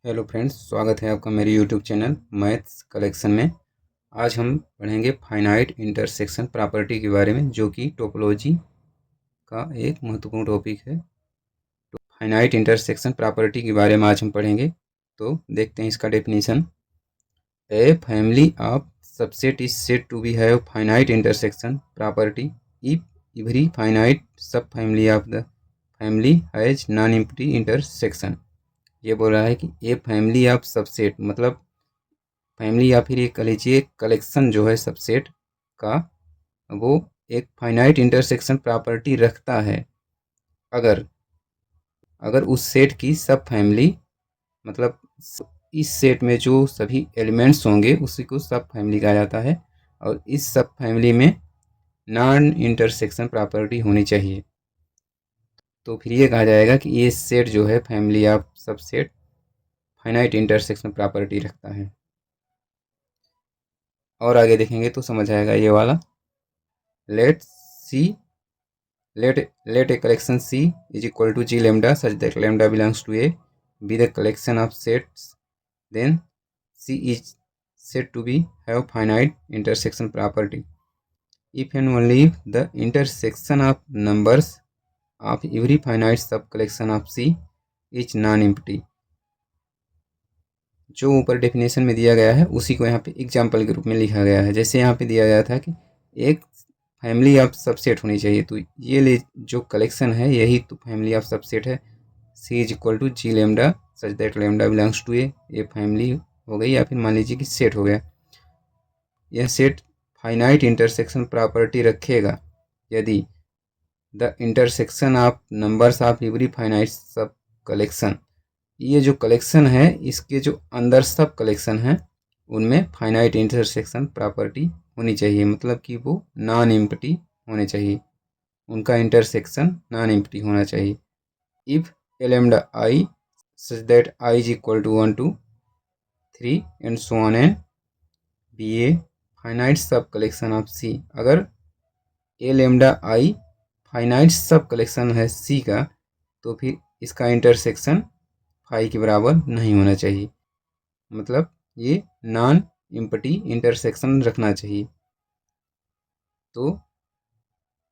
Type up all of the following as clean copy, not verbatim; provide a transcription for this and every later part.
Hello friends, स्वागत है आपका मेरे यूट्यूब चैनल मैथ्स कलेक्शन में। आज हम पढ़ेंगे फाइनाइट इंटरसेक्शन प्रॉपर्टी के बारे में, जो कि टोपोलॉजी का एक महत्वपूर्ण टॉपिक है। तो फाइनाइट इंटरसेक्शन प्रॉपर्टी के बारे में आज हम पढ़ेंगे। तो देखते हैं इसका definition. A family of subset is said to be have finite intersection property if every finite sub family of the family has non empty intersection. ये बोल रहा है कि ए फैमिली ऑफ सबसेट मतलब फैमिली या फिर ये कह लीजिए कलेक्शन जो है सबसेट का, वो एक फाइनाइट इंटरसेक्शन प्रॉपर्टी रखता है अगर अगर उस सेट की सब फैमिली मतलब इस सेट में जो सभी एलिमेंट्स होंगे उसी को सब फैमिली कहा जाता है, और इस सब फैमिली में नॉन इंटरसेक्शन प्रॉपर्टी होनी चाहिए। तो फिर ये कहा जाएगा कि ये सेट जो है family of subset finite intersection property रखता है। और आगे देखेंगे तो समझ आएगा ये वाला। Let see let a collection C is equal to G lambda such that lambda belongs to A be the collection of sets, then C is said to be have finite intersection property if and only if the intersection of numbers of every finite subcollection of C is non-empty। जो ऊपर definition में दिया गया है उसी को यहाँ पे एग्जाम्पल के रूप में लिखा गया है। जैसे यहाँ पे दिया गया था कि एक फैमिली ऑफ सबसेट होनी चाहिए, तो ये जो कलेक्शन है यही तो फैमिली ऑफ सबसेट है। C is equal to G lambda such that lambda belongs to A, ये फैमिली हो गई, या फिर मान लीजिए कि सेट हो गया। यह सेट फाइनाइट इंटरसेक्शन प्रॉपर्टी रखेगा यदि the intersection of numbers of every finite sub collection, ये जो कलेक्शन है इसके जो अंदर सब कलेक्शन है उनमें फाइनाइट इंटरसेक्शन प्रॉपर्टी होनी चाहिए, मतलब कि वो नॉन एम्प्टी होने चाहिए, उनका इंटरसेक्शन नॉन एम्प्टी होना चाहिए। If A lambda i such that i is equal to 1 2 3 and so on and B a finite sub collection of C, अगर A lambda i finite sub collection है C का, तो फिर इसका intersection phi के बराबर नहीं होना चाहिए, मतलब ये नॉन एम्प्टी इंटरसेक्शन रखना चाहिए। तो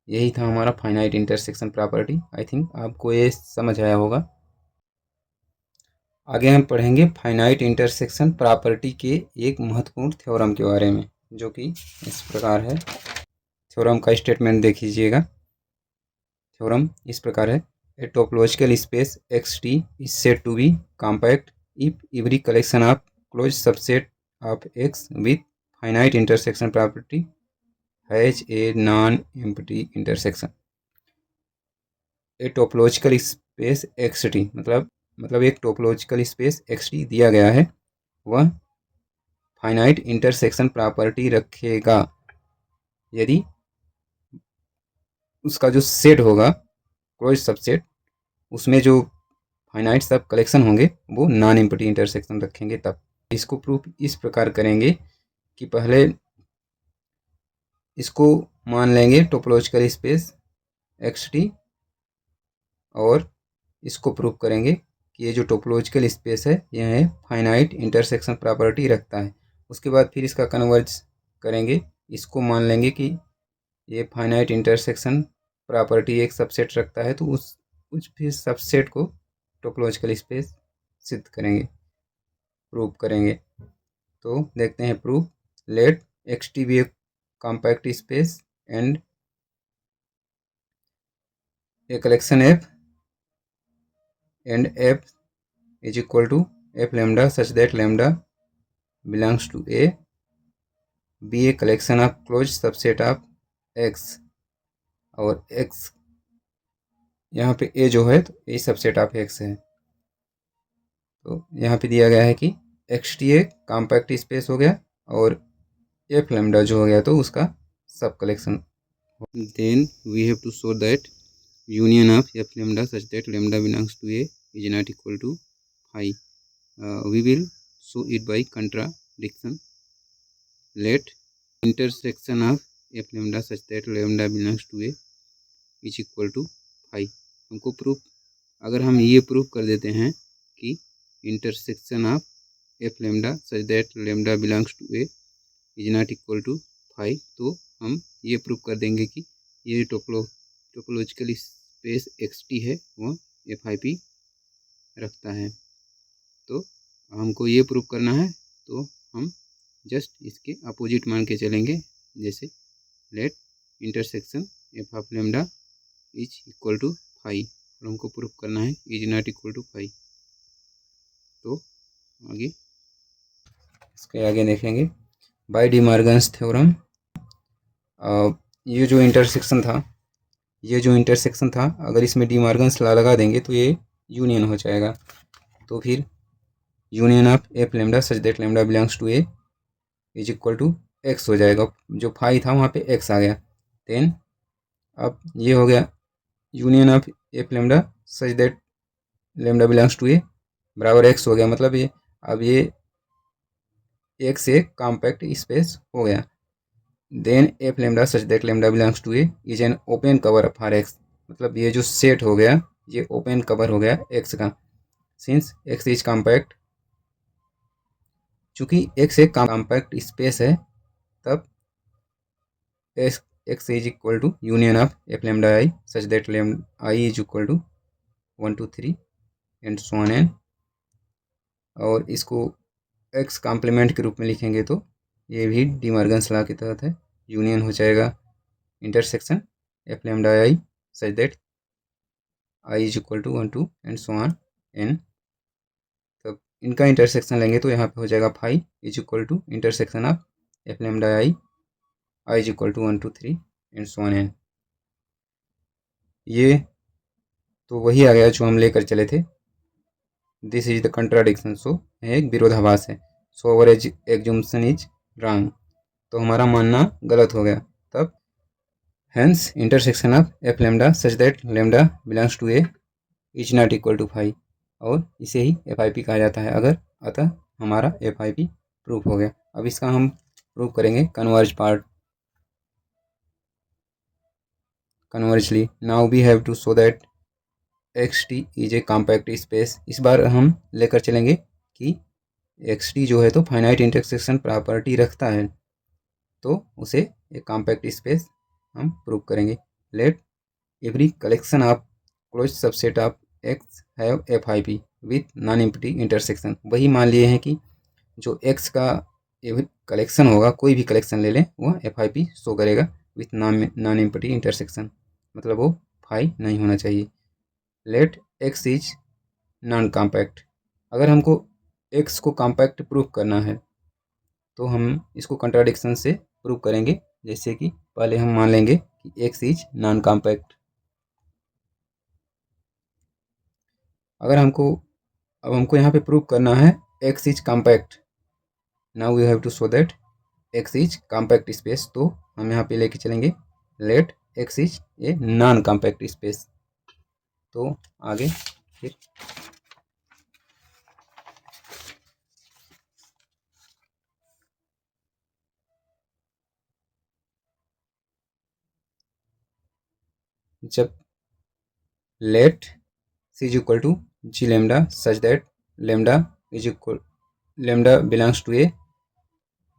यही था हमारा finite intersection property. I think आपको ये समझ आया होगा। आगे हम पढ़ेंगे फाइनाइट इंटरसेक्शन प्रॉपर्टी के एक महत्वपूर्ण थ्योरम के बारे में, जो कि इस प्रकार है। थ्योरम का स्टेटमेंट देख लीजिएगा। थ्योरम इस प्रकार है। A topological space X T is said to be compact if every collection of close subset of X with finite intersection property has a non empty intersection. A topological space X T मतलब एक topological space X T दिया गया है, वह finite intersection property रखेगा यदि उसका जो सेट होगा क्लोज सबसेट, उसमें जो फाइनाइट सब कलेक्शन होंगे वो नॉन एम्प्टी इंटरसेक्शन रखेंगे। तब इसको प्रूफ इस प्रकार करेंगे कि पहले इसको मान लेंगे टोपोलॉजिकल स्पेस एक्स टी, और इसको प्रूफ करेंगे कि ये जो टोपोलॉजिकल स्पेस है यह फाइनाइट इंटरसेक्शन प्रॉपर्टी रखता है। उसके बाद फिर इसका कन्वर्ज करेंगे, इसको मान लेंगे कि ये फाइनाइट इंटरसेक्शन प्रॉपर्टी एक सबसेट रखता है, तो उस फिर सबसेट को टोपोलॉजिकल स्पेस सिद्ध करेंगे, प्रूव करेंगे। तो देखते हैं proof. Let X T be a compact space and a collection F and f is equal to f lambda such that lambda belongs to A be a collection of closed subset of x, और x यहाँ पे a जो है तो a subset of x है। तो यहाँ पे दिया गया है कि x T A compact space हो गया और एफ लैम्डा जो हो गया तो उसका sub collection. Then we have to show that union of f lambda such that lambda belongs to A is not equal to phi. We will show it by contradiction. Let intersection of f lambda such that lambda belongs to A is equal to phi. हमको proof, अगर हम ये proof कर देते हैं कि intersection of f lambda such that lambda belongs to a is not equal to 5। तो हम ये प्रूव कर देंगे कि ये टोपोलॉजिकल स्पेस xt है वह FIP रखता है। तो हमको ये प्रूव करना है, तो हम जस्ट इसके अपोजिट मान के चलेंगे। जैसे let intersection f of lambda is equal to 5 और हमको प्रूव करना है इज नॉट इक्वल टू 5। तो आगे इसके आगे देखेंगे बाय डी मॉर्गन्स थ्योरम। ये जो इंटरसेक्शन था अगर इसमें डी मॉर्गन्स लॉ लगा देंगे तो ये यूनियन हो जाएगा। तो फिर union of F lambda such that lambda belongs to A is equal to X हो जाएगा। जो 5 था वहाँ पे एक्स आ गया। देन अब ये हो गया union of F lambda such that lambda belongs to A बराबर एक्स हो गया। मतलब ये अब ये एक्स एक कॉम्पैक्ट स्पेस हो गया। Then F lambda such that lambda belongs to A is an open cover for X. मतलब ये जो सेट हो गया ये ओपन कवर हो गया एक्स का। सिंस एक्स इज कॉम्पैक्ट, चूँकि एक्स एक कॉम्पैक्ट स्पेस है तब X is equal to union of F lambda i such that lambda i is equal to 1 2 3 and so on n. और इसको एक्स कॉम्प्लीमेंट के रूप में लिखेंगे तो ये भी डी मॉर्गन्स लॉ के तहत है। यूनियन हो जाएगा intersection F lambda i such that i is equal to 1 2 and so on n. तब इनका इंटरसेक्शन लेंगे तो यहाँ पे हो जाएगा 5 is equal to intersection of F lambda i is equal to 1 2 3 and so on n. ये तो वही आ गया जो हम लेकर चले थे। This is the contradiction. So एक विरोधाभास है। So our assumption is wrong. तो हमारा मानना गलत हो गया। तब hence intersection of F lambda such that lambda belongs to A is not equal to 5 और इसे ही FIP कहा जाता है। अगर अतः हमारा FIP प्रूफ हो गया। अब इसका हम प्रूव करेंगे converse part conversely. Now we have to show that xt is a compact space. इस बार हम लेकर चलेंगे कि xt जो है तो फाइनाइट इंटरसेक्शन प्रॉपर्टी रखता है, तो उसे एक कॉम्पैक्ट स्पेस हम प्रूव करेंगे। Let every collection of close subset of X have FIP with non empty intersection. वही मान लिए हैं कि जो एक्स का कलेक्शन होगा, कोई भी कलेक्शन ले लें, वह FIP शो करेगा विथ नॉन एम्प्टी इंटरसेक्शन। मतलब वो 5 नहीं होना चाहिए। Let X is non compact. अगर हमको एक्स को कॉम्पैक्ट प्रूव करना है तो हम इसको कंट्राडिक्शन से प्रूव करेंगे। जैसे कि पहले हम मान लेंगे कि एक्स इज नॉन कॉम्पैक्ट। अगर हमको यहाँ पे प्रूव करना है X is compact. Now we have to show that X is compact space. तो हम यहाँ पे लेके चलेंगे let X is a non compact space. तो आगे फिर जब let C is equal to G lambda such that lambda is equal lambda belongs to A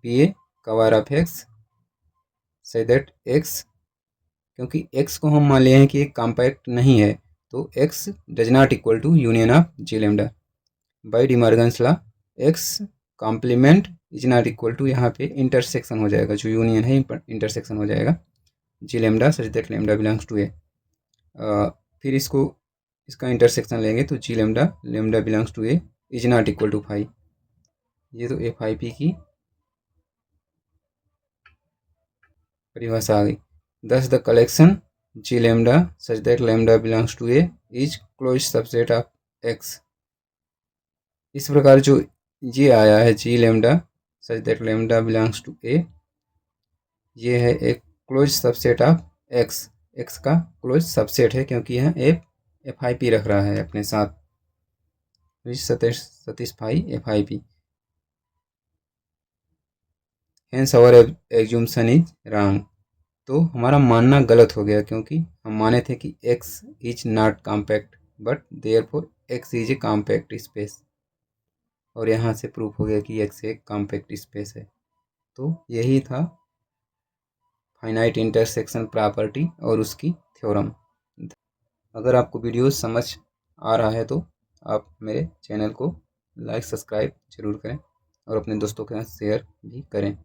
be a cover of X such that X, क्योंकि X को हम मान लिए हैं कि एक कॉम्पैक्ट नहीं है, तो X does not equal to union of G lambda. By De Morgan's law X complement is not equal to, यहाँ पे इंटरसेक्शन हो जाएगा, जो यूनियन है इंटरसेक्शन हो जाएगा G lambda such that lambda belongs to A. फिर इसका इंटरसेक्शन लेंगे तो G lambda belongs to A is not equal to 5। ये तो FIP की परिभाषा आ गई। Thus the collection G lambda such that lambda belongs to A is closed subset of X. इस प्रकार जो ये आया है G lambda such that lambda belongs to A, ये है एक closed subset of x. X का क्लोज सबसेट है क्योंकि यह FIP रख रहा है अपने साथ, satisfy FIP। Hence our assumption is wrong. तो हमारा मानना गलत हो गया क्योंकि हम माने थे कि x is not compact but therefore x is a compact space. और यहाँ से प्रूफ हो गया कि x एक कॉम्पैक्ट स्पेस है। तो यही था फाइनाइट इंटरसेक्शन प्रॉपर्टी और उसकी थ्योरम। अगर आपको वीडियो समझ आ रहा है तो आप मेरे चैनल को लाइक सब्सक्राइब जरूर करें और अपने दोस्तों के साथ शेयर भी करें।